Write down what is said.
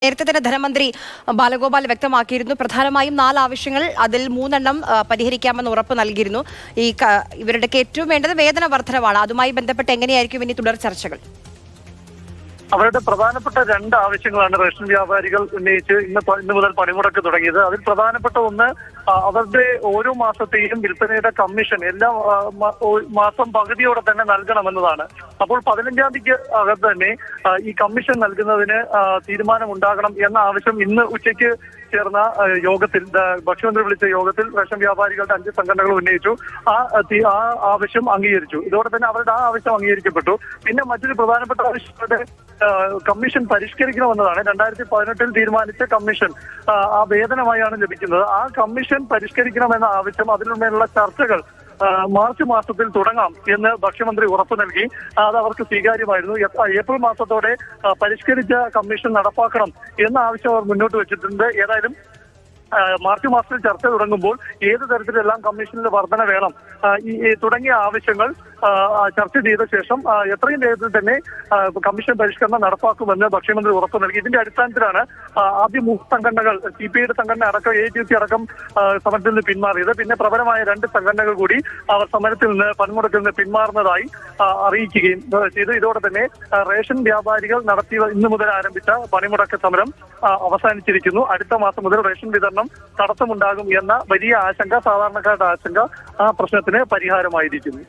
നേരത്തെ തന്നെ ധനമന്ത്രി ബാലഗോപാൽ വ്യക്തമാക്കിയിരുന്നു. പ്രധാനമായും 4 ആവശ്യങ്ങൾ, അതിൽ 3 എണ്ണം പരിഹരിക്കാമെന്ന് ഉറപ്പ് നൽകിയിരുന്നു. ഇവരുടെയൊക്കെ ഏറ്റവും വേണ്ടത് വേതന വർധനവാണ്. അതുമായി ബന്ധപ്പെട്ട് എങ്ങനെയായിരിക്കും ഇനി തുടർ ചർച്ചകൾ? അവരുടെ പ്രധാനപ്പെട്ട 2 ആവശ്യങ്ങളാണ് റേഷൻ വ്യാപാരികൾ ഉന്നയിച്ച് ഇന്ന് മുതൽ പണിമുടക്ക് തുടങ്ങിയത്. അതിൽ പ്രധാനപ്പെട്ട ഒന്ന്, അവരുടെ ഓരോ മാസത്തെയും വിൽപ്പനയുടെ കമ്മീഷൻ എല്ലാ മാസം പകുതിയോടെ തന്നെ നൽകണമെന്നതാണ്. അപ്പോൾ 15-ാം തീയതിക്ക് അകത്ത് തന്നെ ഈ കമ്മീഷൻ നൽകുന്നതിന് തീരുമാനമുണ്ടാകണം എന്ന ആവശ്യം ഇന്ന് ഉച്ചയ്ക്ക് ചേർന്ന യോഗത്തിൽ, ഭക്ഷ്യമന്ത്രി വിളിച്ച യോഗത്തിൽ റേഷൻ വ്യാപാരികളുടെ 5 സംഘടനകൾ ഉന്നയിച്ചു. ആ ആവശ്യം അംഗീകരിച്ചു. ഇതോടെ തന്നെ അവരുടെ ആ ആവശ്യം അംഗീകരിക്കപ്പെട്ടു. പിന്നെ മറ്റൊരു പ്രധാനപ്പെട്ട ആവശ്യങ്ങളുടെ കമ്മീഷൻ പരിഷ്കരിക്കണമെന്നതാണ്. 2018-ൽ തീരുമാനിച്ച കമ്മീഷൻ ആ വേതനമായാണ് ലഭിക്കുന്നത്. ആ കമ്മീഷൻ പരിഷ്കരിക്കണമെന്ന ആവശ്യം, അതിനുമേലുള്ള ചർച്ചകൾ മാർച്ച് മാസത്തിൽ തുടങ്ങാം എന്ന് ഭക്ഷ്യമന്ത്രി ഉറപ്പു നൽകി. അത് അവർക്ക് സ്വീകാര്യമായിരുന്നു. ഏപ്രിൽ മാസത്തോടെ പരിഷ്കരിച്ച കമ്മീഷൻ നടപ്പാക്കണം എന്ന ആവശ്യം അവർ മുന്നോട്ട് വെച്ചിട്ടുണ്ട്. ഏതായാലും മാർച്ച് മാസത്തിൽ ചർച്ച തുടങ്ങുമ്പോൾ ഏത് തരത്തിലെല്ലാം കമ്മീഷനിൽ വർധന വേണം തുടങ്ങിയ ആവശ്യങ്ങൾ ചർച്ച ചെയ്ത ശേഷം എത്രയും വേഗത്തിൽ തന്നെ കമ്മീഷൻ പരിഷ്കരണം നടപ്പാക്കുമെന്ന് ഭക്ഷ്യമന്ത്രി ഉറപ്പു നൽകി. ഇതിന്റെ അടിസ്ഥാനത്തിലാണ് ആദ്യം 3 സംഘടനകൾ, CPI സംഘടന അടക്കം, AGC അടക്കം സമരത്തിൽ നിന്ന് പിന്മാറിയത്. പിന്നെ പ്രബലമായ 2 സംഘടനകൾ കൂടി അവർ സമരത്തിൽ നിന്ന്, പണിമുടക്കിൽ നിന്ന് പിന്മാറുന്നതായി അറിയിക്കുകയും ചെയ്തു. ഇതോടെ തന്നെ റേഷൻ വ്യാപാരികൾ ഇന്നു മുതൽ ആരംഭിച്ച പണിമുടക്ക് സമരം അവസാനിച്ചിരിക്കുന്നു. അടുത്ത മാസം മുതൽ റേഷൻ വിതരണം തടസ്സമുണ്ടാകും എന്ന വലിയ ആശങ്ക, സാധാരണക്കാരുടെ ആശങ്ക, ആ പ്രശ്നത്തിന് പരിഹാരമായിരിക്കുന്നു.